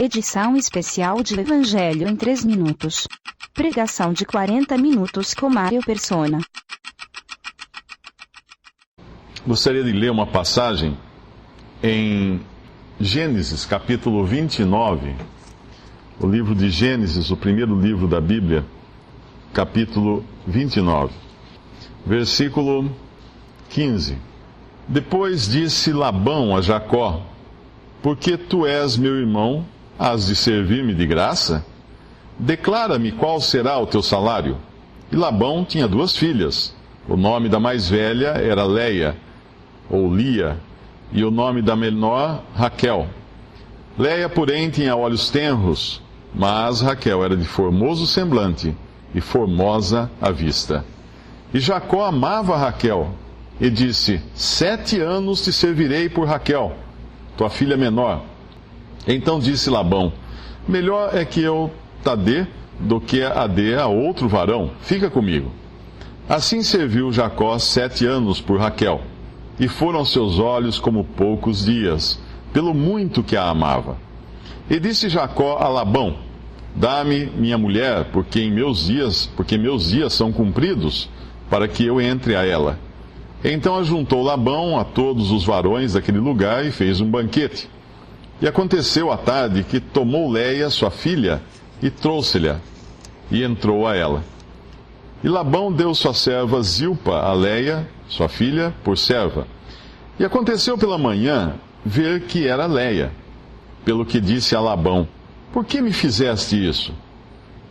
Edição especial de Evangelho em 3 minutos. Pregação de 40 minutos com Mário Persona. Gostaria de ler uma passagem em Gênesis, capítulo 29, o livro de Gênesis, o primeiro livro da Bíblia, capítulo 29, versículo 15. Depois disse Labão a Jacó: porque tu és meu irmão, has de servir-me de graça? Declara-me qual será o teu salário. E Labão tinha 2 filhas. O nome da mais velha era Leia, ou Lia, e o nome da menor, Raquel. Leia, porém, tinha olhos tenros, mas Raquel era de formoso semblante e formosa à vista. E Jacó amava Raquel, e disse: 7 anos te servirei por Raquel, tua filha menor. Então disse Labão: melhor é que eu te dê do que a dê a outro varão, fica comigo. Assim serviu Jacó 7 anos por Raquel, e foram seus olhos como poucos dias, pelo muito que a amava. E disse Jacó a Labão: dá-me minha mulher, porque meus dias são cumpridos, para que eu entre a ela. Então ajuntou Labão a todos os varões daquele lugar e fez um banquete. E aconteceu à tarde que tomou Leia, sua filha, e trouxe-lhe, e entrou a ela. E Labão deu sua serva Zilpa a Leia, sua filha, por serva. E aconteceu pela manhã ver que era Leia, pelo que disse a Labão: por que me fizeste isso?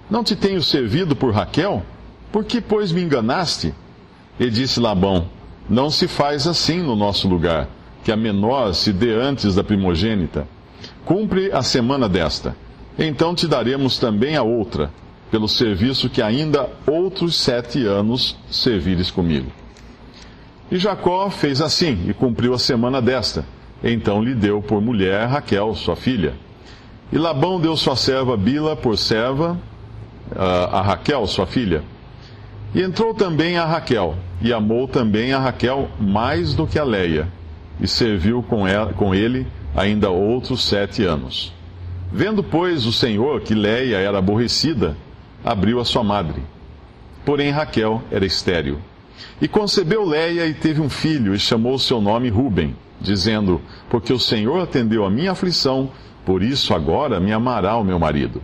Não te tenho servido por Raquel? Por que, pois, me enganaste? E disse Labão: não se faz assim no nosso lugar, que a menor se dê antes da primogênita. Cumpre a semana desta, então te daremos também a outra, pelo serviço que ainda outros 7 anos servires comigo. E Jacó fez assim, e cumpriu a semana desta. Então lhe deu por mulher Raquel, sua filha. E Labão deu sua serva Bila por serva a Raquel, sua filha. E entrou também a Raquel, e amou também a Raquel mais do que a Leia, e serviu com ele ainda outros 7 anos. Vendo, pois, o Senhor que Leia era aborrecida, abriu a sua madre. Porém Raquel era estéril. E concebeu Leia e teve um filho, e chamou seu nome Ruben, dizendo: porque o Senhor atendeu a minha aflição, por isso agora me amará o meu marido.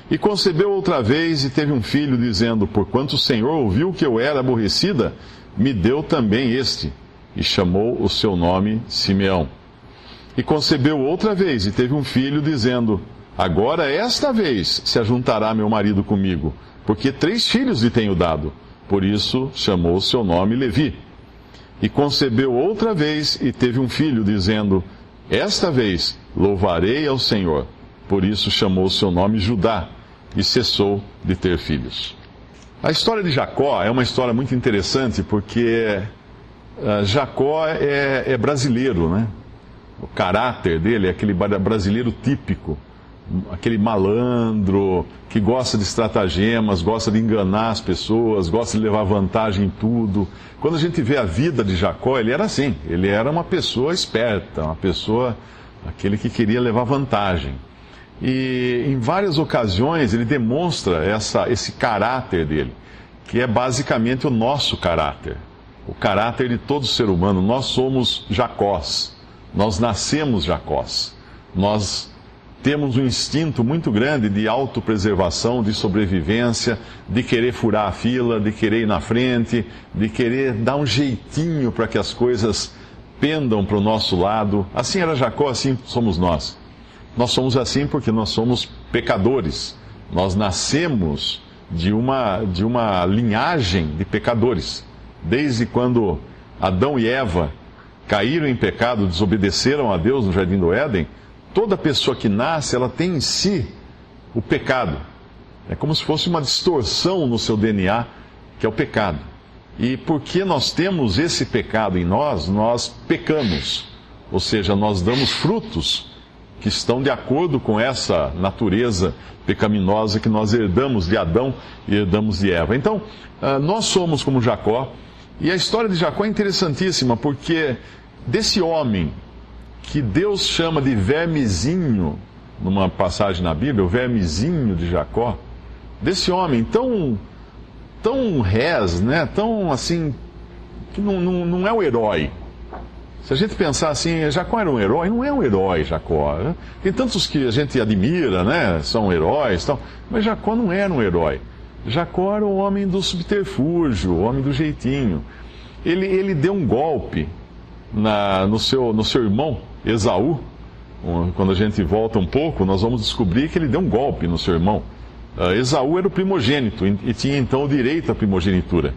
E concebeu outra vez e teve um filho, dizendo: porquanto o Senhor ouviu que eu era aborrecida, me deu também este. E chamou o seu nome Simeão. E concebeu outra vez e teve um filho, dizendo: agora esta vez se ajuntará meu marido comigo, porque 3 filhos lhe tenho dado. Por isso chamou o seu nome Levi. E concebeu outra vez e teve um filho, dizendo: esta vez louvarei ao Senhor. Por isso chamou o seu nome Judá, e cessou de ter filhos. A história de Jacó é uma história muito interessante, porque Jacó é brasileiro, né? O caráter dele é aquele brasileiro típico, aquele malandro que gosta de estratagemas, gosta de enganar as pessoas, gosta de levar vantagem em tudo. Quando a gente vê a vida de Jacó, ele era assim, ele era uma pessoa esperta, aquele que queria levar vantagem. E em várias ocasiões ele demonstra esse caráter dele, que é basicamente o nosso caráter, o caráter de todo ser humano. Nós somos Jacós, nós nascemos Jacós, nós temos um instinto muito grande de autopreservação, de sobrevivência, de querer furar a fila, de querer ir na frente, de querer dar um jeitinho para que as coisas pendam para o nosso lado. Assim era Jacó, assim somos nós. Nós somos assim porque nós somos pecadores. Nós nascemos de uma linhagem de pecadores. Desde quando Adão e Eva caíram em pecado, desobedeceram a Deus no Jardim do Éden, toda pessoa que nasce, ela tem em si o pecado. É como se fosse uma distorção no seu DNA, que é o pecado. E porque nós temos esse pecado em nós, nós pecamos. Ou seja, nós damos frutos que estão de acordo com essa natureza pecaminosa que nós herdamos de Adão e herdamos de Eva. Então, nós somos como Jacó, e a história de Jacó é interessantíssima, porque desse homem que Deus chama de vermezinho, numa passagem na Bíblia, o vermezinho de Jacó, desse homem tão rés, né? Tão assim, que não é o herói. Se a gente pensar assim, Jacó era um herói, não é um herói, Jacó. Tem tantos que a gente admira, né? São heróis e tal, mas Jacó não era um herói. Jacó era o homem do subterfúgio, o homem do jeitinho. Ele deu um golpe no seu irmão, Esaú. Quando a gente volta um pouco, nós vamos descobrir que ele deu um golpe no seu irmão. Esaú era o primogênito e tinha então o direito à primogenitura.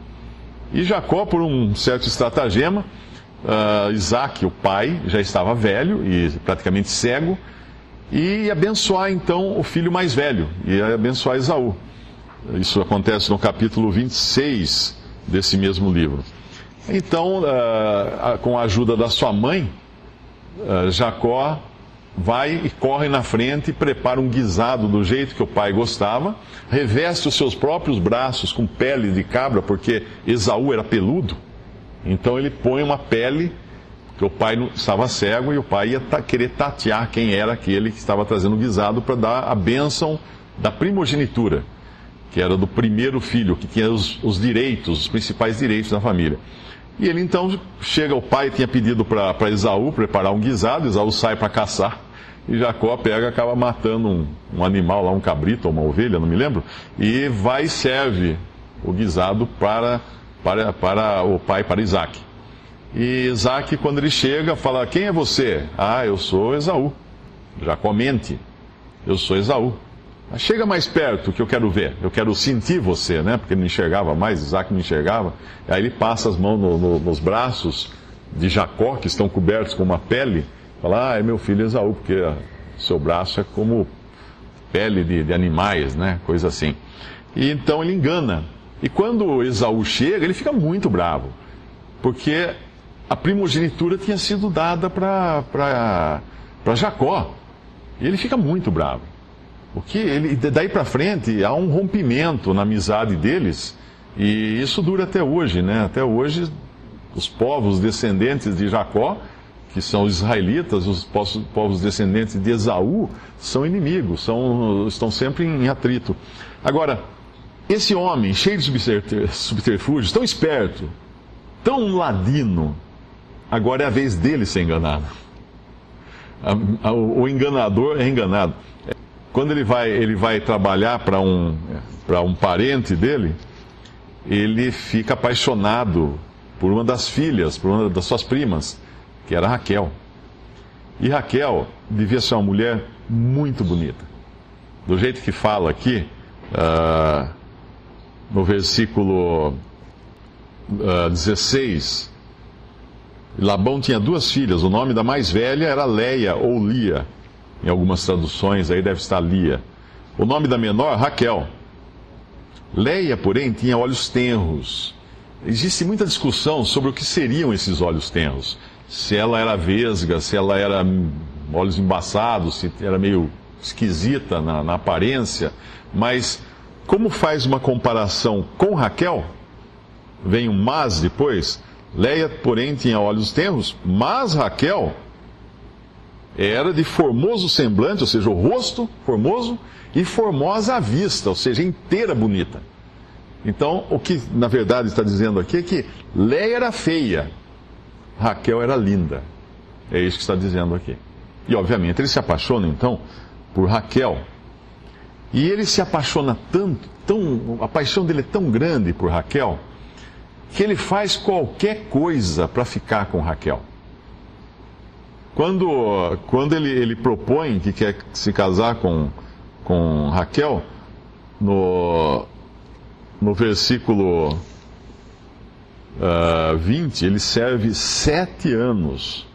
E Jacó, por um certo estratagema, Isaac, o pai, já estava velho e praticamente cego, e ia abençoar então o filho mais velho, ia abençoar Esaú. Isso acontece no capítulo 26 desse mesmo livro. Então, com a ajuda da sua mãe, Jacó vai e corre na frente e prepara um guisado do jeito que o pai gostava, reveste os seus próprios braços com pele de cabra, porque Esaú era peludo. Então ele põe uma pele, que o pai estava cego, e o pai ia querer tatear quem era aquele que estava trazendo o guisado para dar a bênção da primogenitura, que era do primeiro filho, que tinha os direitos, os principais direitos da família. E ele então chega, o pai tinha pedido para Esaú preparar um guisado, Esaú sai para caçar, e Jacó pega e acaba matando um animal lá, um cabrito ou uma ovelha, não me lembro, e vai e serve o guisado para o pai, para Isaac. E Isaac, quando ele chega, fala: quem é você? Ah, eu sou Esaú. Jacó mente: eu sou Esaú. Chega mais perto que eu quero ver, eu quero sentir você, né? Porque ele não enxergava mais, Isaac não enxergava. Aí ele passa as mãos nos braços de Jacó, que estão cobertos com uma pele, fala: é meu filho Esaú, porque seu braço é como pele de animais, né? Coisa assim. E então ele engana. E quando Esaú chega, ele fica muito bravo, porque a primogenitura tinha sido dada para Jacó. E ele fica muito bravo. Daí para frente há um rompimento na amizade deles, e isso dura até hoje, né? Até hoje, os povos descendentes de Jacó, que são os israelitas, os povos descendentes de Esaú, são inimigos, estão sempre em atrito. Agora, esse homem, cheio de subterfúgios, tão esperto, tão ladino, agora é a vez dele ser enganado. O enganador é enganado. Quando ele vai trabalhar para um parente dele, ele fica apaixonado por uma das filhas, por uma das suas primas, que era Raquel. E Raquel devia ser uma mulher muito bonita. Do jeito que fala aqui, no versículo 16, Labão tinha duas filhas, o nome da mais velha era Leia ou Lia. Em algumas traduções aí deve estar Lia. O nome da menor, Raquel. Leia, porém, tinha olhos tenros. Existe muita discussão sobre o que seriam esses olhos tenros. Se ela era vesga, se ela era olhos embaçados, se era meio esquisita na aparência. Mas, como faz uma comparação com Raquel, vem um mas depois. Leia, porém, tinha olhos tenros, mas Raquel era de formoso semblante, ou seja, o rosto formoso, e formosa a vista, ou seja, inteira bonita. Então, o que na verdade está dizendo aqui é que Leia era feia, Raquel era linda. É isso que está dizendo aqui. E obviamente ele se apaixona então por Raquel. E ele se apaixona tanto, a paixão dele é tão grande por Raquel, que ele faz qualquer coisa para ficar com Raquel. Quando ele propõe que quer se casar com Raquel, no versículo 20, ele serve 7 anos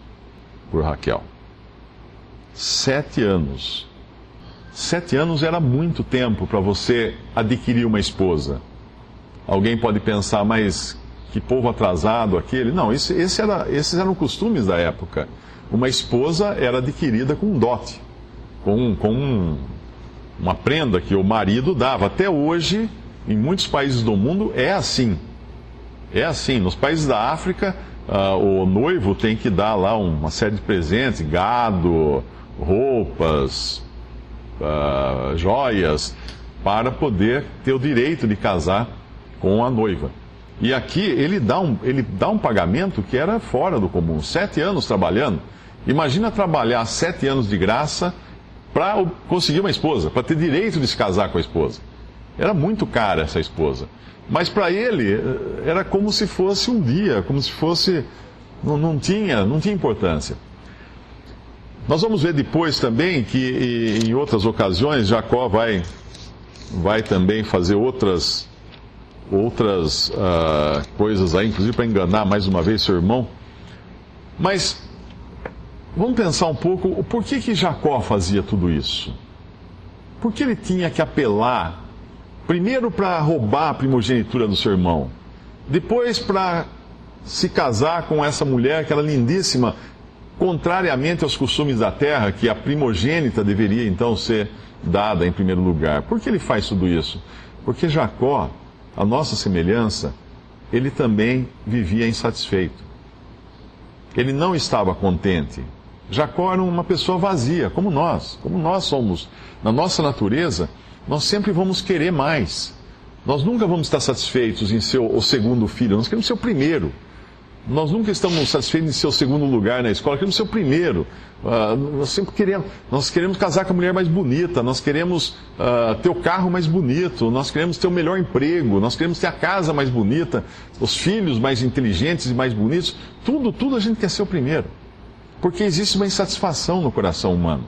por Raquel. 7 anos. 7 anos era muito tempo para você adquirir uma esposa. Alguém pode pensar, mas que povo atrasado aquele. Não, esses eram costumes da época. Uma esposa era adquirida com um dote, com uma prenda que o marido dava. Até hoje, em muitos países do mundo, é assim. É assim. Nos países da África, o noivo tem que dar lá uma série de presentes, gado, roupas, joias, para poder ter o direito de casar com a noiva. E aqui ele dá um pagamento que era fora do comum, 7 anos trabalhando. Imagina trabalhar 7 anos de graça para conseguir uma esposa, para ter direito de se casar com a esposa. Era muito cara essa esposa. Mas para ele era como se fosse um dia, como se fosse... Não tinha importância. Nós vamos ver depois também que em outras ocasiões Jacó vai também fazer outras coisas aí, inclusive para enganar mais uma vez seu irmão. Mas vamos pensar um pouco, por que Jacó fazia tudo isso? Por que ele tinha que apelar, primeiro para roubar a primogenitura do seu irmão, depois para se casar com essa mulher que era lindíssima, contrariamente aos costumes da terra, que a primogênita deveria então ser dada em primeiro lugar? Por que ele faz tudo isso? Porque Jacó, a nossa semelhança, ele também vivia insatisfeito. Ele não estava contente. Jacó era uma pessoa vazia, como nós somos. Na nossa natureza, nós sempre vamos querer mais. Nós nunca vamos estar satisfeitos em ser o segundo filho, nós queremos ser o primeiro. Nós nunca estamos satisfeitos em ser o segundo lugar na escola, queremos ser o primeiro. Nós queremos casar com a mulher mais bonita, nós queremos ter o carro mais bonito, nós queremos ter o melhor emprego, nós queremos ter a casa mais bonita, os filhos mais inteligentes e mais bonitos. Tudo a gente quer ser o primeiro. Porque existe uma insatisfação no coração humano.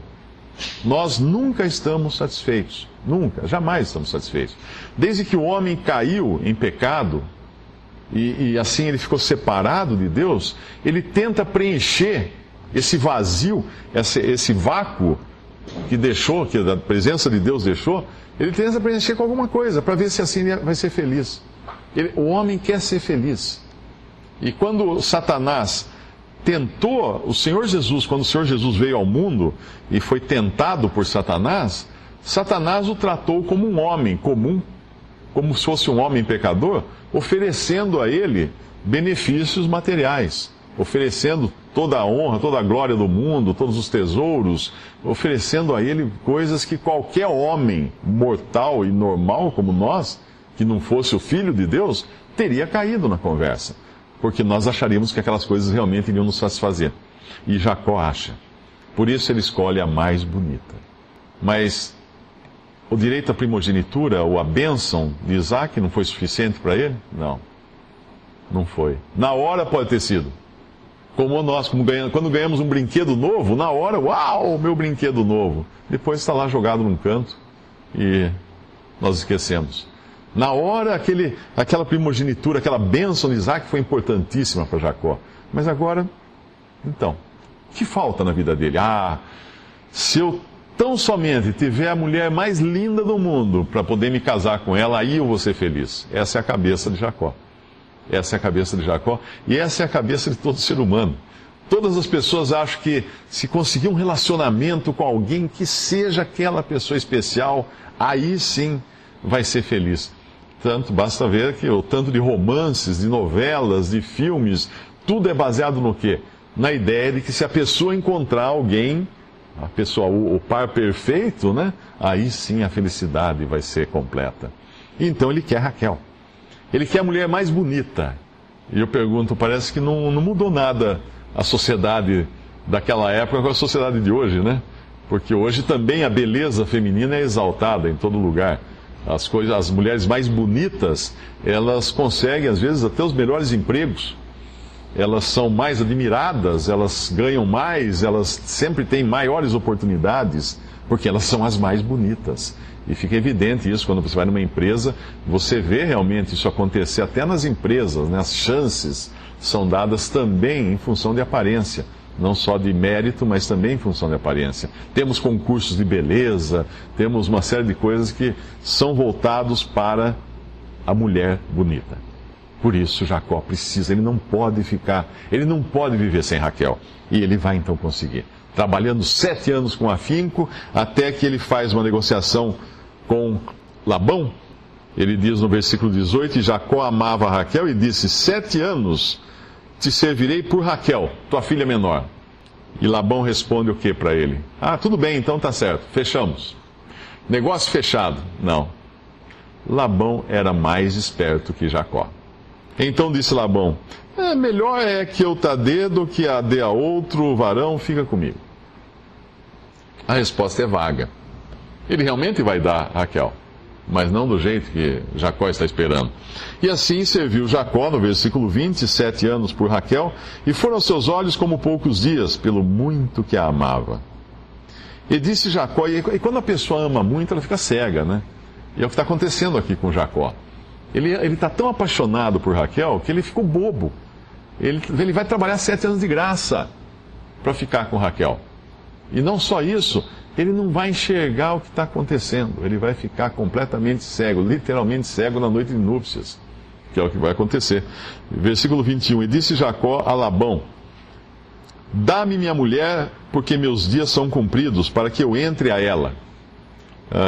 Nós nunca estamos satisfeitos. Nunca, jamais estamos satisfeitos. Desde que o homem caiu em pecado, e assim ele ficou separado de Deus, ele tenta preencher esse vazio, esse vácuo que deixou, que a presença de Deus deixou, ele tenta preencher com alguma coisa, para ver se assim ele vai ser feliz. O homem quer ser feliz. E quando Satanás tentou o Senhor Jesus, quando o Senhor Jesus veio ao mundo e foi tentado por Satanás, Satanás o tratou como um homem comum, como se fosse um homem pecador, oferecendo a ele benefícios materiais, oferecendo toda a honra, toda a glória do mundo, todos os tesouros, oferecendo a ele coisas que qualquer homem mortal e normal como nós, que não fosse o Filho de Deus, teria caído na conversa, porque nós acharíamos que aquelas coisas realmente iriam nos satisfazer. E Jacó acha. Por isso ele escolhe a mais bonita. Mas o direito à primogenitura, ou a bênção de Isaac, não foi suficiente para ele? Não foi. Na hora pode ter sido. Como nós, quando ganhamos um brinquedo novo, na hora, uau, meu brinquedo novo. Depois está lá jogado num canto e nós esquecemos. Na hora, aquela primogenitura, aquela bênção de Isaac foi importantíssima para Jacó. Mas agora, então, o que falta na vida dele? Se eu tão somente tiver a mulher mais linda do mundo para poder me casar com ela, aí eu vou ser feliz. Essa é a cabeça de Jacó. Essa é a cabeça de Jacó e essa é a cabeça de todo ser humano. Todas as pessoas acham que se conseguir um relacionamento com alguém que seja aquela pessoa especial, aí sim vai ser feliz. Basta ver que o tanto de romances, de novelas, de filmes, tudo é baseado no quê? Na ideia de que se a pessoa encontrar alguém, o par perfeito, né? Aí sim a felicidade vai ser completa. Então ele quer Raquel. Ele quer a mulher mais bonita. E eu pergunto, parece que não mudou nada a sociedade daquela época com a sociedade de hoje, né? Porque hoje também a beleza feminina é exaltada em todo lugar. As mulheres mais bonitas, elas conseguem às vezes até os melhores empregos. Elas são mais admiradas, elas ganham mais, elas sempre têm maiores oportunidades, porque elas são as mais bonitas. E fica evidente isso quando você vai numa empresa, você vê realmente isso acontecer até nas empresas, né? As chances são dadas também em função de aparência, não só de mérito, mas também em função de aparência. Temos concursos de beleza, temos uma série de coisas que são voltados para a mulher bonita. Por isso Jacó precisa, ele não pode viver sem Raquel. E ele vai então conseguir. Trabalhando 7 anos com afinco, até que ele faz uma negociação com Labão. Ele diz no versículo 18, e Jacó amava Raquel e disse, 7 anos te servirei por Raquel, tua filha menor. E Labão responde o que para ele? Tudo bem, então tá certo, fechamos. Negócio fechado. Não. Labão era mais esperto que Jacó. Então disse Labão: melhor é que eu te dê do que a dê a outro varão, fica comigo. A resposta é vaga. Ele realmente vai dar a Raquel, mas não do jeito que Jacó está esperando. E assim serviu Jacó, no versículo 20, 7 anos por Raquel, e foram seus olhos como poucos dias, pelo muito que a amava. E disse Jacó, e quando a pessoa ama muito, ela fica cega, né? E é o que está acontecendo aqui com Jacó. Ele está tão apaixonado por Raquel que ele ficou bobo. Ele vai trabalhar 7 anos de graça para ficar com Raquel. E não só isso, ele não vai enxergar o que está acontecendo. Ele vai ficar completamente cego, literalmente cego na noite de núpcias, que é o que vai acontecer. Versículo 21, e disse Jacó a Labão: dá-me minha mulher, porque meus dias são cumpridos, para que eu entre a ela.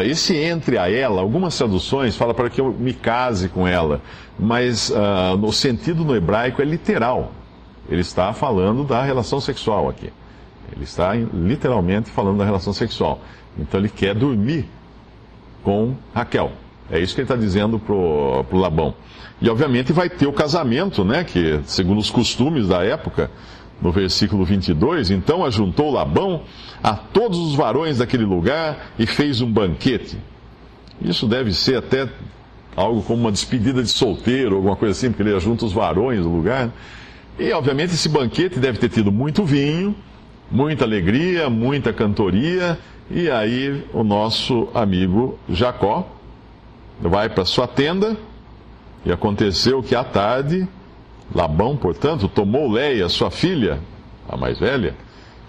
Esse entre a ela, algumas traduções falam para que eu me case com ela, mas no sentido no hebraico é literal. Ele está falando da relação sexual aqui. Ele está literalmente falando da relação sexual. Então ele quer dormir com Raquel. É isso que ele está dizendo pro Labão. E obviamente vai ter o casamento, né? Que segundo os costumes da época, no versículo 22, então ajuntou Labão a todos os varões daquele lugar e fez um banquete. Isso deve ser até algo como uma despedida de solteiro, alguma coisa assim, porque ele ajunta os varões do lugar. E obviamente esse banquete deve ter tido muito vinho, muita alegria, muita cantoria. E aí o nosso amigo Jacó vai para sua tenda, e aconteceu que à tarde Labão, portanto, tomou Leia, sua filha, a mais velha,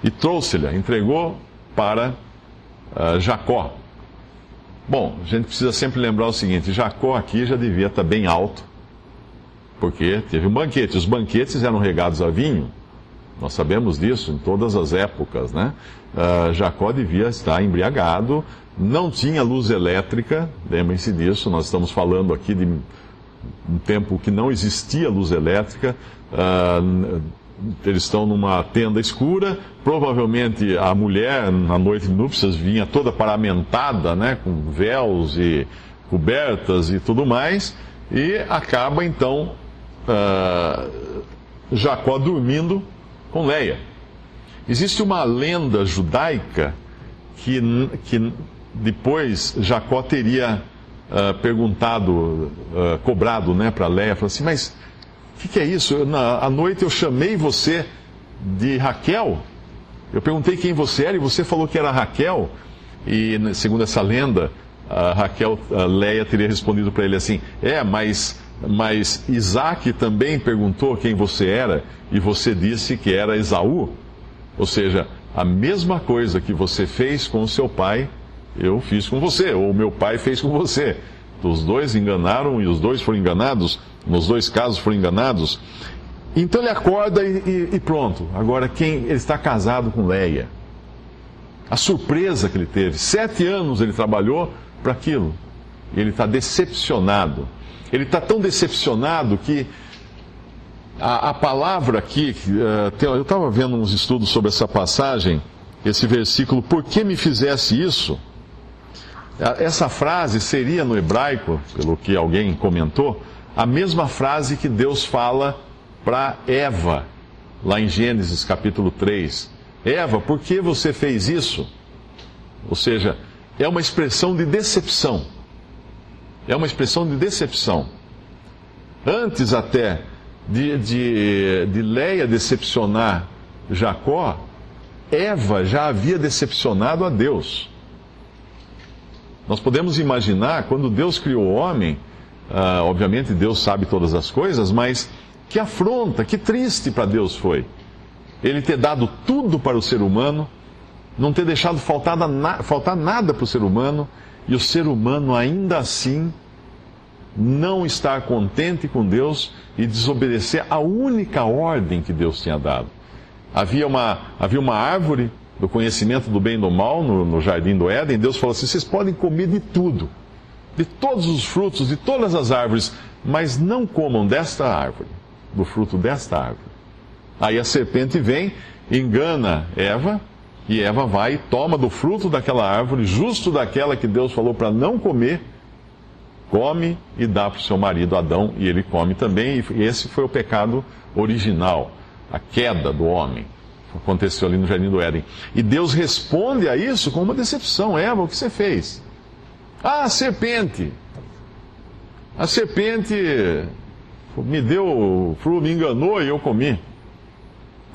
e trouxe-lhe, entregou para Jacó. Bom, a gente precisa sempre lembrar o seguinte: Jacó aqui já devia estar bem alto, porque teve um banquete. Os banquetes eram regados a vinho, nós sabemos disso em todas as épocas, né? Jacó devia estar embriagado, não tinha luz elétrica, lembrem-se disso, nós estamos falando aqui de um tempo que não existia luz elétrica. Eles estão numa tenda escura, provavelmente a mulher, na noite de núpcias, vinha toda paramentada, né, com véus e cobertas e tudo mais, e acaba então Jacó dormindo com Leia. Existe uma lenda judaica que depois Jacó teria cobrado, né, para Leia, falou assim: mas o que é isso? À noite eu chamei você de Raquel, eu perguntei quem você era e você falou que era Raquel. E segundo essa lenda, Leia teria respondido para ele assim: mas Isaac também perguntou quem você era e você disse que era Esaú. Ou seja, a mesma coisa que você fez com o seu pai, eu fiz com você, ou meu pai fez com você. Os dois enganaram e os dois foram enganados, nos dois casos foram enganados. Então ele acorda e pronto. Agora ele está casado com Leia. A surpresa que ele teve, 7 anos ele trabalhou para aquilo. E ele está decepcionado. Ele está tão decepcionado que a palavra aqui, eu estava vendo uns estudos sobre essa passagem, esse versículo: por que me fizesse isso? Essa frase seria no hebraico, pelo que alguém comentou, a mesma frase que Deus fala para Eva, lá em Gênesis capítulo 3. Eva, por que você fez isso? Ou seja, é uma expressão de decepção. É uma expressão de decepção. Antes até de Leia decepcionar Jacó, Eva já havia decepcionado a Deus. Nós podemos imaginar, quando Deus criou o homem, obviamente Deus sabe todas as coisas, mas que afronta, que triste para Deus foi Ele ter dado tudo para o ser humano, não ter deixado faltar nada para o ser humano, e o ser humano ainda assim não estar contente com Deus e desobedecer a única ordem que Deus tinha dado. Havia uma árvore do conhecimento do bem e do mal no jardim do Éden. Deus falou assim: vocês podem comer de tudo, de todos os frutos, de todas as árvores, mas não comam desta árvore, do fruto desta árvore. Aí a serpente vem, engana Eva, E Eva vai e toma do fruto daquela árvore, justo daquela que Deus falou para não comer, come e dá para o seu marido Adão, e ele come também. E esse foi o pecado original, a queda do homem. Aconteceu ali no Jardim do Éden. E Deus responde a isso com uma decepção. Eva, o que você fez? Ah, a serpente. A serpente me deu fruto, me enganou e eu comi.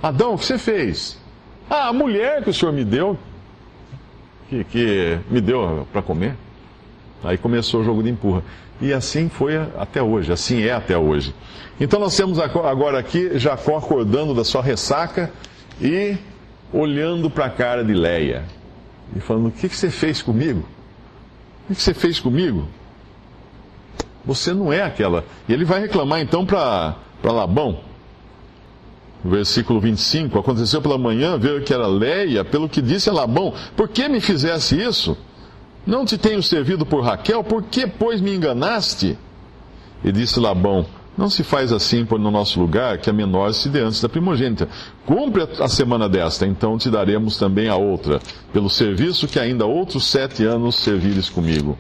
Adão, o que você fez? Ah, a mulher que o Senhor me deu, que me deu para comer. Aí começou o jogo de empurra. E assim foi até hoje, assim é até hoje. Então nós temos agora aqui Jacó acordando da sua ressaca e olhando para a cara de Leia. E falando, o que você fez comigo? O que você fez comigo? Você não é aquela. E ele vai reclamar então para Labão. Versículo 25, aconteceu pela manhã, veio que era Leia, pelo que disse a Labão, por que me fizesse isso? Não te tenho servido por Raquel, por que, pois, me enganaste? E disse Labão, não se faz assim por no nosso lugar, que a menor se dê antes da primogênita. Cumpre a semana desta, então te daremos também a outra, pelo serviço que ainda outros 7 anos servires comigo.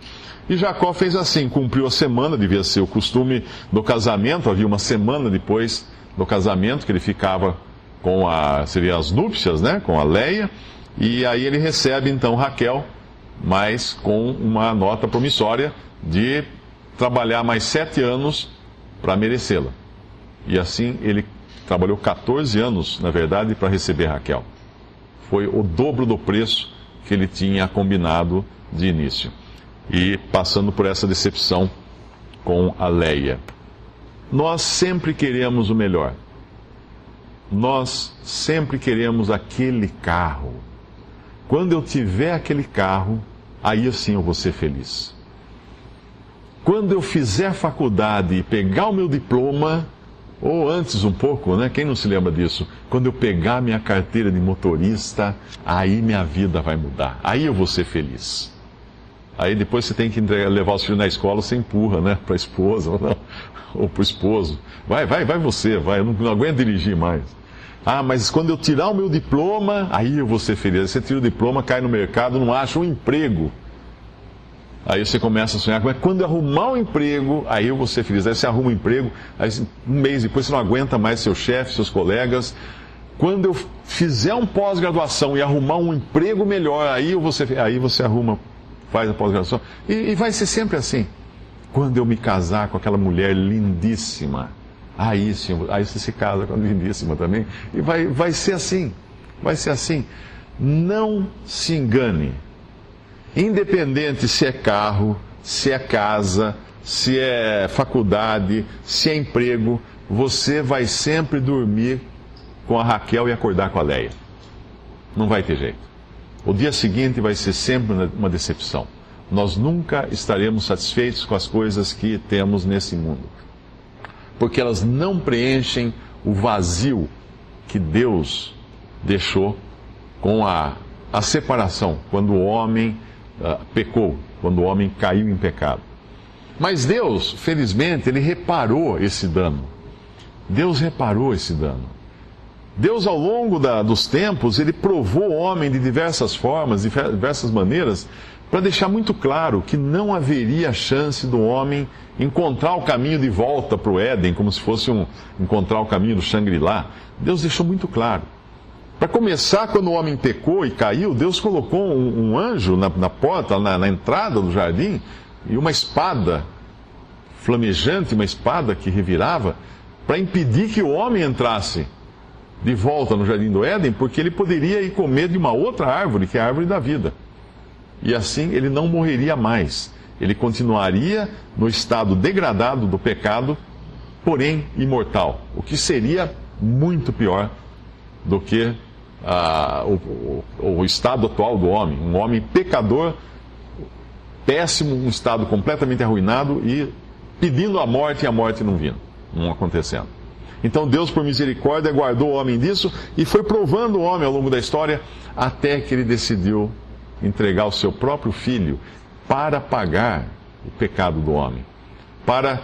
E Jacó fez assim, cumpriu a semana, devia ser o costume do casamento, havia uma semana depois do casamento, que ele ficava com seria as núpcias, né, com a Leia, e aí ele recebe então Raquel, mas com uma nota promissória de trabalhar mais 7 anos para merecê-la. E assim ele trabalhou 14 anos, na verdade, para receber Raquel. Foi o dobro do preço que ele tinha combinado de início. E passando por essa decepção com a Leia. Nós sempre queremos o melhor. Nós sempre queremos aquele carro. Quando eu tiver aquele carro, aí sim eu vou ser feliz. Quando eu fizer faculdade e pegar o meu diploma, ou antes um pouco, né? Quem não se lembra disso? Quando eu pegar minha carteira de motorista, aí minha vida vai mudar. Aí eu vou ser feliz. Aí depois você tem que levar os filhos na escola, você empurra, né? Para a esposa ou para o esposo. Vai você, vai, eu não aguento dirigir mais. Ah, mas quando eu tirar o meu diploma, aí eu vou ser feliz. Você tira o diploma, cai no mercado, não acha um emprego. Aí você começa a sonhar, mas quando eu arrumar um emprego, aí eu vou ser feliz. Aí você arruma um emprego, aí um mês depois você não aguenta mais seu chefe, seus colegas. Quando eu fizer uma pós-graduação e arrumar um emprego melhor, aí você arruma, faz a pós-graduação. E vai ser sempre assim. Quando eu me casar com aquela mulher lindíssima, aí sim, aí você se casa com a lindíssima também. E vai ser assim. Vai ser assim. Não se engane. Independente se é carro, se é casa, se é faculdade, se é emprego, você vai sempre dormir com a Raquel e acordar com a Leia. Não vai ter jeito. O dia seguinte vai ser sempre uma decepção. Nós nunca estaremos satisfeitos com as coisas que temos nesse mundo. Porque elas não preenchem o vazio que Deus deixou com a separação, quando o homem pecou, quando o homem caiu em pecado. Mas Deus, felizmente, Ele reparou esse dano. Deus reparou esse dano. Deus, ao longo dos tempos, Ele provou o homem de diversas formas, de diversas maneiras, para deixar muito claro que não haveria chance do homem encontrar o caminho de volta para o Éden, como se fosse encontrar o caminho do Shangri-La. Deus deixou muito claro. Para começar, quando o homem pecou e caiu, Deus colocou um anjo na porta, na entrada do jardim, e uma espada flamejante, uma espada que revirava, para impedir que o homem entrasse de volta no jardim do Éden, porque ele poderia ir comer de uma outra árvore, que é a árvore da vida. E assim ele não morreria mais. Ele continuaria no estado degradado do pecado, porém imortal. O que seria muito pior do que o estado atual do homem. Um homem pecador, péssimo, um estado completamente arruinado e pedindo a morte e a morte não vindo, não acontecendo. Então Deus, por misericórdia, guardou o homem disso e foi provando o homem ao longo da história até que ele decidiu entregar o seu próprio filho para pagar o pecado do homem, para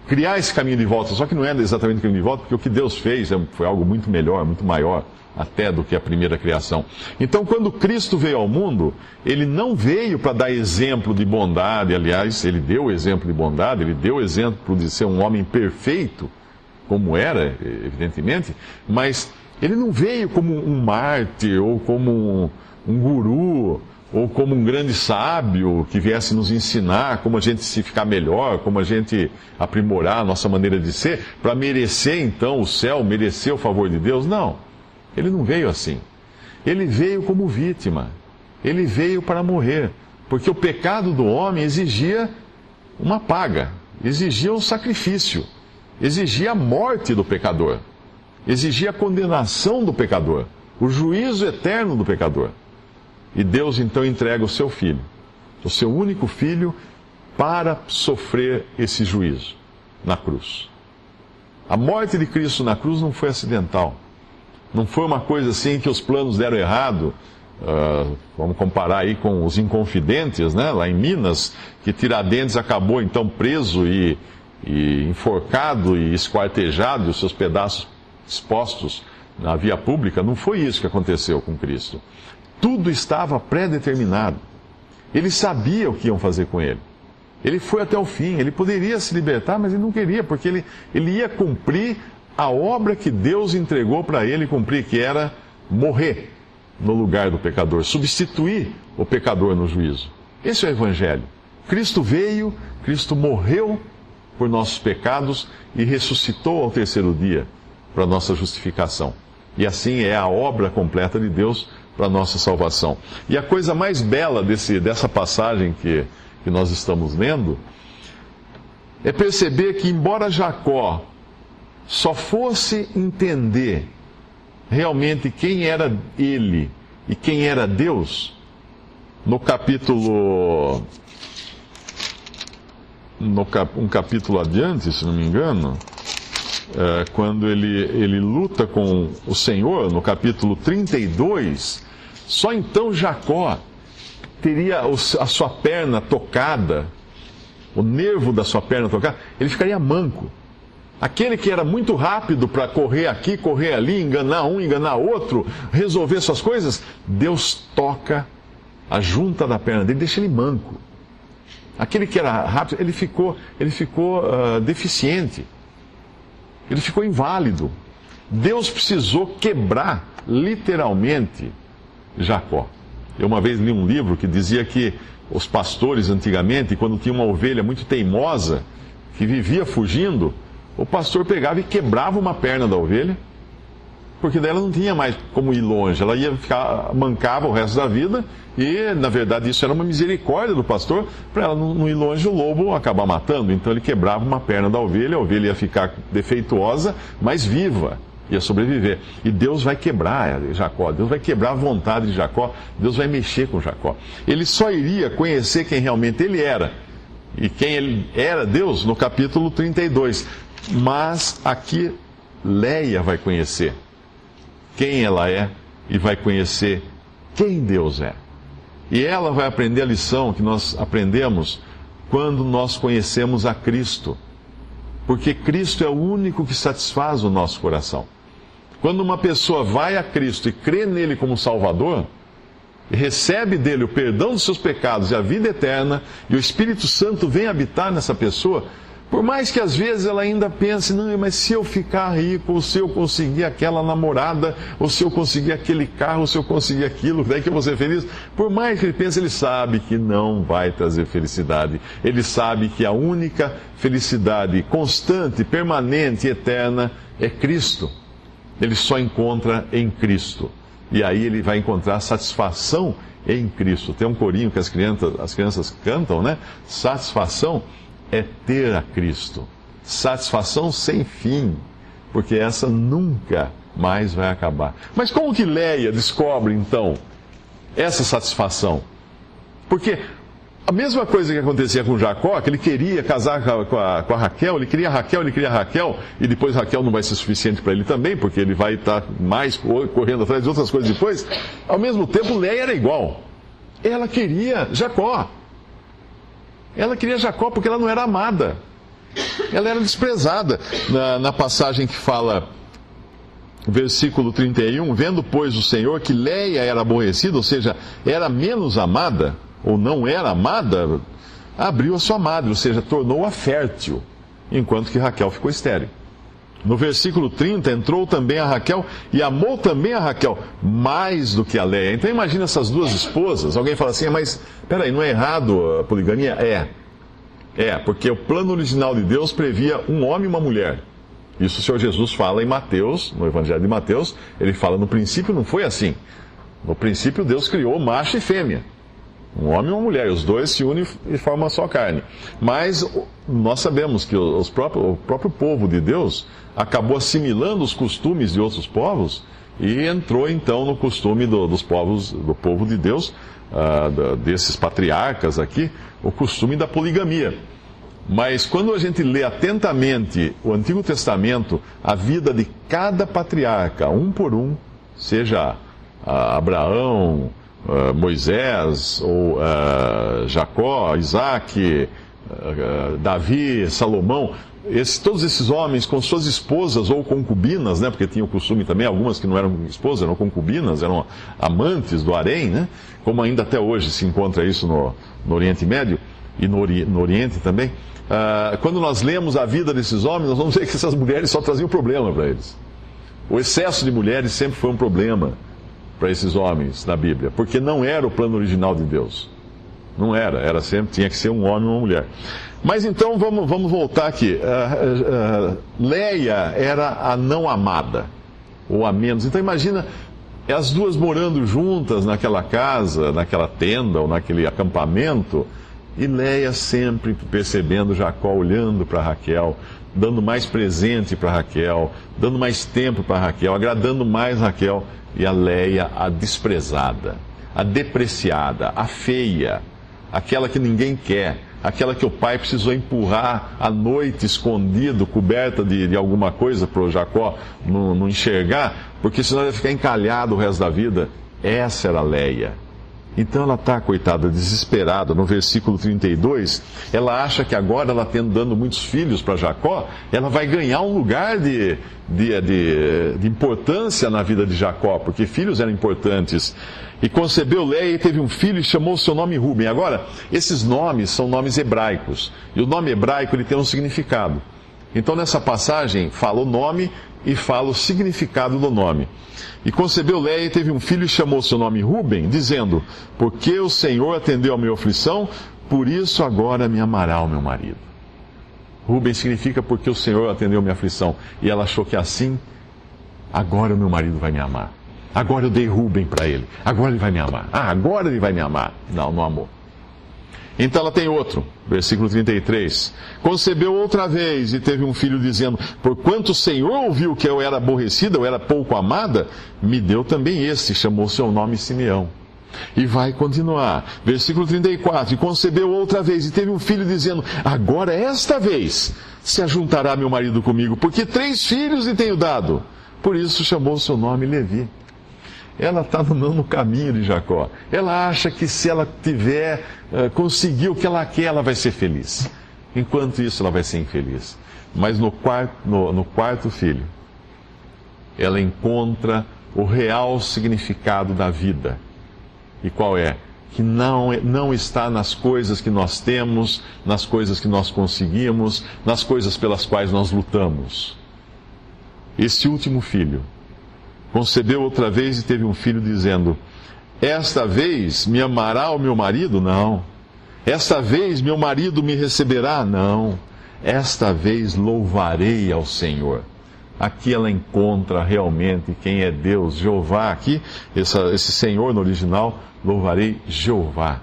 criar esse caminho de volta. Só que não é exatamente o caminho de volta, porque o que Deus fez foi algo muito melhor, muito maior. até do que a primeira criação. Então, quando Cristo veio ao mundo, ele não veio para dar exemplo de bondade. Aliás, ele deu exemplo de bondade, ele deu exemplo de ser um homem perfeito, como era, evidentemente, mas ele não veio como um mártir, ou como um guru, ou como um grande sábio que viesse nos ensinar como a gente se ficar melhor, como a gente aprimorar a nossa maneira de ser, para merecer então o céu, merecer o favor de Deus. Não, ele não veio assim. Ele veio como vítima, ele veio para morrer, porque o pecado do homem exigia uma paga, exigia um sacrifício, exigia a morte do pecador, exigia a condenação do pecador, o juízo eterno do pecador. E Deus então entrega o seu filho, o seu único filho, para sofrer esse juízo na cruz. A morte de Cristo na cruz não foi acidental. Não foi uma coisa assim que os planos deram errado. Vamos comparar aí com os Inconfidentes, né? Lá em Minas, que Tiradentes acabou então preso e enforcado e esquartejado, e os seus pedaços expostos na via pública. Não foi isso que aconteceu com Cristo. Tudo estava pré-determinado. Ele sabia o que iam fazer com ele. Ele foi até o fim. Ele poderia se libertar, mas ele não queria, porque ele ia cumprir a obra que Deus entregou para ele cumprir, que era morrer no lugar do pecador, substituir o pecador no juízo. Esse é o Evangelho. Cristo veio, Cristo morreu por nossos pecados e ressuscitou ao terceiro dia para nossa justificação. E assim é a obra completa de Deus para a nossa salvação. E a coisa mais bela dessa passagem que nós estamos lendo é perceber que, embora Jacó só fosse entender realmente quem era ele e quem era Deus, no capítulo... um capítulo adiante, se não me engano, quando ele luta com o Senhor, no capítulo 32, só então Jacó teria a sua perna tocada, o nervo da sua perna tocada, ele ficaria manco. Aquele que era muito rápido para correr aqui, correr ali, enganar um, enganar outro, resolver suas coisas, Deus toca a junta da perna dele, deixa ele manco. Aquele que era rápido, ele ficou deficiente. Ele ficou inválido. Deus precisou quebrar, literalmente, Jacó. Eu uma vez li um livro que dizia que os pastores antigamente, quando tinha uma ovelha muito teimosa, que vivia fugindo, o pastor pegava e quebrava uma perna da ovelha, porque daí ela não tinha mais como ir longe, ela ia ficar mancava o resto da vida, e na verdade isso era uma misericórdia do pastor, para ela não ir longe, o lobo acabar matando. Então ele quebrava uma perna da ovelha, a ovelha ia ficar defeituosa, mas viva, ia sobreviver. E Deus vai quebrar Jacó, Deus vai quebrar a vontade de Jacó, Deus vai mexer com Jacó. Ele só iria conhecer quem realmente ele era, e quem ele era, Deus, no capítulo 32. Mas aqui Léia vai conhecer quem ela é e vai conhecer quem Deus é. E ela vai aprender a lição que nós aprendemos quando nós conhecemos a Cristo. Porque Cristo é o único que satisfaz o nosso coração. Quando uma pessoa vai a Cristo e crê nele como Salvador, recebe dele o perdão dos seus pecados e a vida eterna, e o Espírito Santo vem habitar nessa pessoa, por mais que às vezes ela ainda pense, não, mas se eu ficar rico, ou se eu conseguir aquela namorada, ou se eu conseguir aquele carro, ou se eu conseguir aquilo, daí que eu vou ser feliz. Por mais que ele pense, ele sabe que não vai trazer felicidade. Ele sabe que a única felicidade constante, permanente e eterna é Cristo. Ele só encontra em Cristo. E aí ele vai encontrar satisfação em Cristo. Tem um corinho que as crianças cantam, né? Satisfação é ter a Cristo. Satisfação sem fim, porque essa nunca mais vai acabar. Mas como que Léia descobre, então, essa satisfação? Porque a mesma coisa que acontecia com Jacó, que ele queria casar com a Raquel, ele queria Raquel, e depois Raquel não vai ser suficiente para ele também, porque ele vai estar mais correndo atrás de outras coisas depois. Ao mesmo tempo, Léia era igual. Ela queria Jacó. Ela queria Jacó porque ela não era amada. Ela era desprezada. Na passagem que fala versículo 31, vendo, pois, o Senhor que Leia era aborrecida, ou seja, era menos amada, ou não era amada, abriu a sua madre, ou seja, tornou-a fértil, enquanto que Raquel ficou estéril. No versículo 30, entrou também a Raquel e amou também a Raquel, mais do que a Leia. Então imagina essas duas esposas. Alguém fala assim, mas peraí, não é errado a poligamia? Porque o plano original de Deus previa um homem e uma mulher. Isso o Senhor Jesus fala em Mateus, no Evangelho de Mateus, ele fala, no princípio não foi assim. No princípio Deus criou macho e fêmea. Um homem e uma mulher, os dois se unem e formam uma só carne. Mas nós sabemos que o próprio povo de Deus acabou assimilando os costumes de outros povos e entrou então no costume do povo de Deus, desses patriarcas aqui, o costume da poligamia. Mas quando a gente lê atentamente o Antigo Testamento, a vida de cada patriarca, um por um, seja Abraão, Moisés, ou Jacó, Isaac, Davi, Salomão, todos esses homens com suas esposas ou concubinas, né, porque tinha o costume também, algumas que não eram esposas, eram concubinas, eram amantes do harém, né, como ainda até hoje se encontra isso no Oriente Médio e no Oriente também. Quando nós lemos a vida desses homens, nós vamos ver que essas mulheres só traziam problema para eles. O excesso de mulheres sempre foi um problema para esses homens na Bíblia, porque não era o plano original de Deus. Não era sempre, tinha que ser um homem e uma mulher. Mas então vamos voltar aqui. Leia era a não amada, ou a menos. Então imagina as duas morando juntas naquela casa, naquela tenda, ou naquele acampamento, e Leia sempre percebendo Jacó olhando para Raquel, dando mais presente para Raquel, dando mais tempo para Raquel, agradando mais Raquel, e a Leia, a desprezada, a depreciada, a feia, aquela que ninguém quer, aquela que o pai precisou empurrar à noite, escondido, coberta de alguma coisa para o Jacó não enxergar, porque senão ele ia ficar encalhado o resto da vida. Essa era a Leia. Então ela está, coitada, desesperada. No versículo 32, ela acha que agora, ela dando muitos filhos para Jacó, ela vai ganhar um lugar de importância na vida de Jacó, porque filhos eram importantes. E concebeu Leia e teve um filho e chamou o seu nome Ruben. Agora, esses nomes são nomes hebraicos. E o nome hebraico ele tem um significado. Então nessa passagem fala o nome e fala o significado do nome. E concebeu Leia e teve um filho e chamou seu nome Ruben, dizendo, porque o Senhor atendeu a minha aflição, por isso agora me amará o meu marido. Ruben significa porque o Senhor atendeu a minha aflição. E ela achou que assim, agora o meu marido vai me amar. Agora eu dei Ruben para ele. Agora ele vai me amar. Agora ele vai me amar. Não amou. Então ela tem outro, versículo 33. Concebeu outra vez e teve um filho dizendo, porquanto o Senhor ouviu que eu era aborrecida, eu era pouco amada, me deu também este, chamou seu nome Simeão. E vai continuar, versículo 34, e concebeu outra vez e teve um filho dizendo, agora esta vez se ajuntará meu marido comigo, porque 3 filhos lhe tenho dado. Por isso chamou seu nome Levi. Ela está no caminho de Jacó. Ela acha que se ela conseguir o que ela quer, ela vai ser feliz. Enquanto isso, ela vai ser infeliz. Mas no quarto filho, ela encontra o real significado da vida. E qual é? Que não está nas coisas que nós temos, nas coisas que nós conseguimos, nas coisas pelas quais nós lutamos. Esse último filho concebeu outra vez e teve um filho dizendo, esta vez me amará o meu marido? Não. Esta vez meu marido me receberá? Não. Esta vez louvarei ao Senhor. Aqui ela encontra realmente quem é Deus, Jeová. Aqui, esse Senhor no original, louvarei Jeová.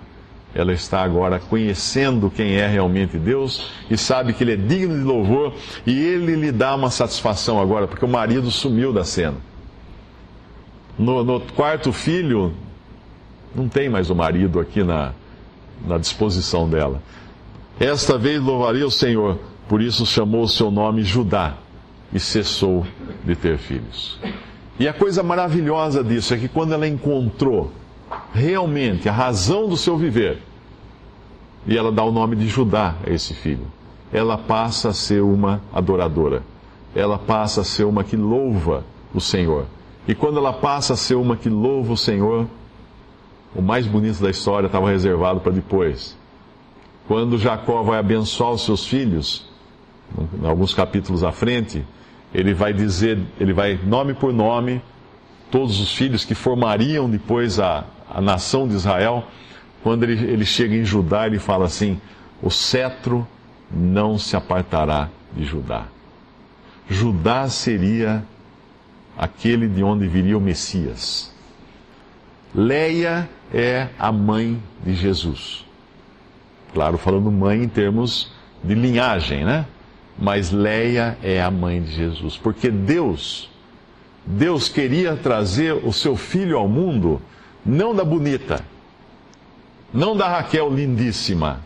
Ela está agora conhecendo quem é realmente Deus e sabe que Ele é digno de louvor e Ele lhe dá uma satisfação agora, porque o marido sumiu da cena. No quarto filho, não tem mais o marido aqui na disposição dela. Esta vez louvarei o Senhor, por isso chamou o seu nome Judá e cessou de ter filhos. E a coisa maravilhosa disso é que quando ela encontrou realmente a razão do seu viver, e ela dá o nome de Judá a esse filho, ela passa a ser uma adoradora. Ela passa a ser uma que louva o Senhor. E quando ela passa a ser uma que louva o Senhor, o mais bonito da história estava reservado para depois. Quando Jacó vai abençoar os seus filhos, em alguns capítulos à frente, ele vai dizer, ele vai nome por nome, todos os filhos que formariam depois a nação de Israel. Quando ele chega em Judá, ele fala assim: o cetro não se apartará de Judá. Judá seria aquele de onde viria o Messias. Leia é a mãe de Jesus. Claro, falando mãe em termos de linhagem, né? Mas Leia é a mãe de Jesus. Porque Deus queria trazer o seu filho ao mundo, não da bonita, não da Raquel lindíssima,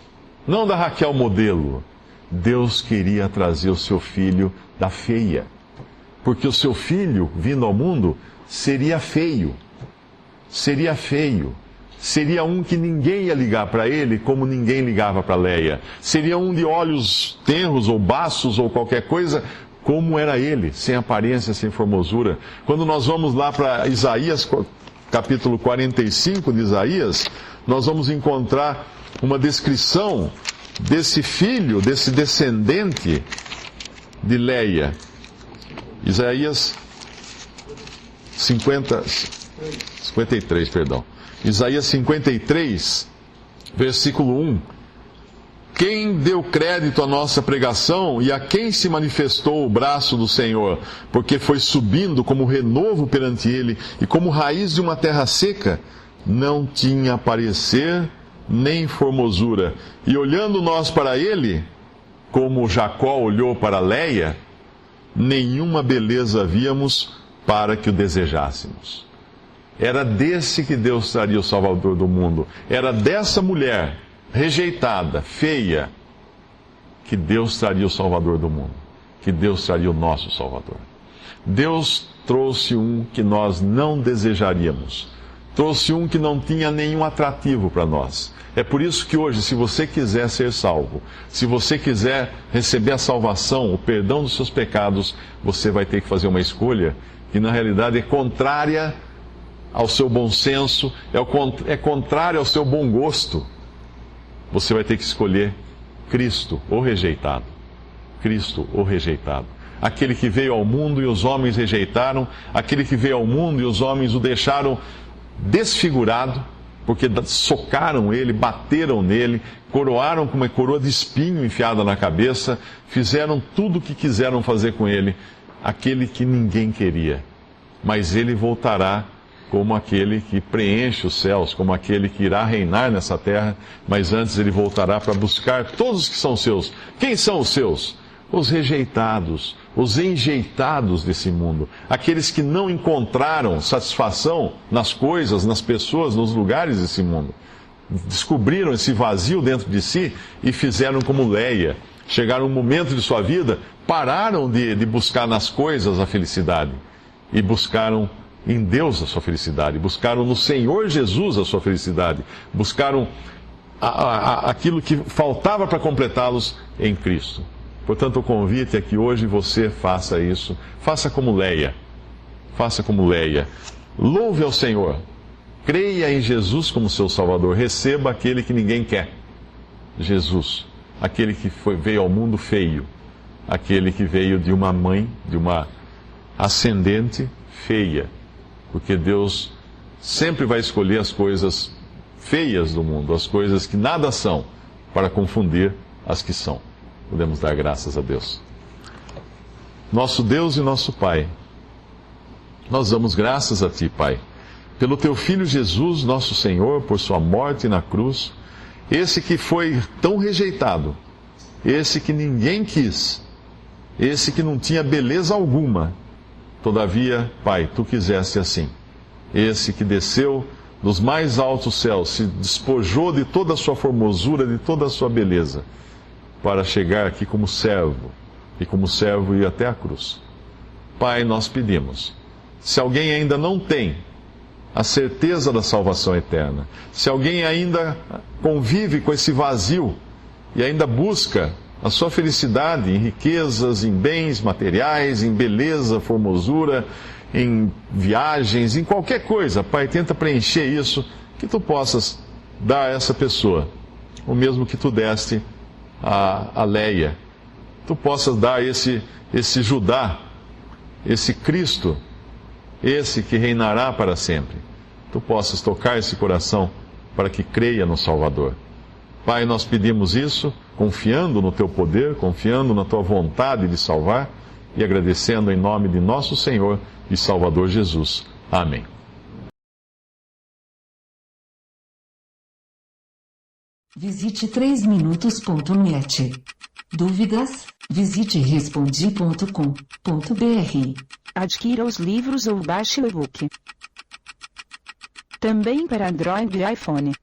não da Raquel modelo. Deus queria trazer o seu filho da feia. Porque o seu filho, vindo ao mundo, seria feio. Seria feio. Seria um que ninguém ia ligar para ele, como ninguém ligava para Leia. Seria um de olhos tenros ou baços ou qualquer coisa, como era ele, sem aparência, sem formosura. Quando nós vamos lá para Isaías, capítulo 45 de Isaías, nós vamos encontrar uma descrição desse filho, desse descendente de Leia. Isaías 53, perdão. Isaías 53, versículo 1. Quem deu crédito à nossa pregação e a quem se manifestou o braço do Senhor? Porque foi subindo como renovo perante ele e como raiz de uma terra seca, não tinha parecer nem formosura. E olhando nós para ele, como Jacó olhou para Leia, nenhuma beleza víamos para que o desejássemos. Era desse que Deus traria o Salvador do mundo. Era dessa mulher rejeitada, feia, que Deus traria o Salvador do mundo. Que Deus traria o nosso Salvador. Deus trouxe um que nós não desejaríamos. Trouxe um que não tinha nenhum atrativo para nós. É por isso que hoje, se você quiser ser salvo, se você quiser receber a salvação, o perdão dos seus pecados, você vai ter que fazer uma escolha que na realidade é contrária ao seu bom senso, é contrária ao seu bom gosto. Você vai ter que escolher Cristo, o rejeitado. Cristo, o rejeitado. Aquele que veio ao mundo e os homens rejeitaram, aquele que veio ao mundo e os homens o deixaram desfigurado, porque socaram ele, bateram nele, coroaram com uma coroa de espinho enfiada na cabeça, fizeram tudo o que quiseram fazer com ele, aquele que ninguém queria. Mas ele voltará como aquele que preenche os céus, como aquele que irá reinar nessa terra, mas antes ele voltará para buscar todos os que são seus. Quem são os seus? Os rejeitados, os enjeitados desse mundo, aqueles que não encontraram satisfação nas coisas, nas pessoas, nos lugares desse mundo. Descobriram esse vazio dentro de si e fizeram como Leia. Chegaram um momento de sua vida, pararam de buscar nas coisas a felicidade e buscaram em Deus a sua felicidade, buscaram no Senhor Jesus a sua felicidade, buscaram aquilo que faltava para completá-los em Cristo. Portanto, o convite é que hoje você faça isso, faça como Leia, louve ao Senhor, creia em Jesus como seu Salvador, receba aquele que ninguém quer, Jesus, aquele que veio ao mundo feio, aquele que veio de uma mãe, de uma ascendente feia, porque Deus sempre vai escolher as coisas feias do mundo, as coisas que nada são, para confundir as que são. Podemos dar graças a Deus. Nosso Deus e nosso Pai, nós damos graças a Ti, Pai, pelo Teu Filho Jesus, nosso Senhor, por Sua morte na cruz, esse que foi tão rejeitado, esse que ninguém quis, esse que não tinha beleza alguma. Todavia, Pai, Tu quiseste assim. Esse que desceu dos mais altos céus, se despojou de toda a sua formosura, de toda a sua beleza, para chegar aqui como servo, e como servo ir até a cruz. Pai, nós pedimos, se alguém ainda não tem a certeza da salvação eterna, se alguém ainda convive com esse vazio e ainda busca a sua felicidade em riquezas, em bens materiais, em beleza, formosura, em viagens, em qualquer coisa. Pai, tenta preencher isso, que tu possas dar a essa pessoa o mesmo que tu deste a Leia. Tu possas dar esse Judá, esse Cristo, esse que reinará para sempre. Tu possas tocar esse coração para que creia no Salvador. Pai, nós pedimos isso, confiando no Teu poder, confiando na Tua vontade de salvar e agradecendo em nome de nosso Senhor e Salvador Jesus. Amém. Visite 3minutos.net. Dúvidas? Visite respondi.com.br. Adquira os livros ou baixe o e-book. Também para Android e iPhone.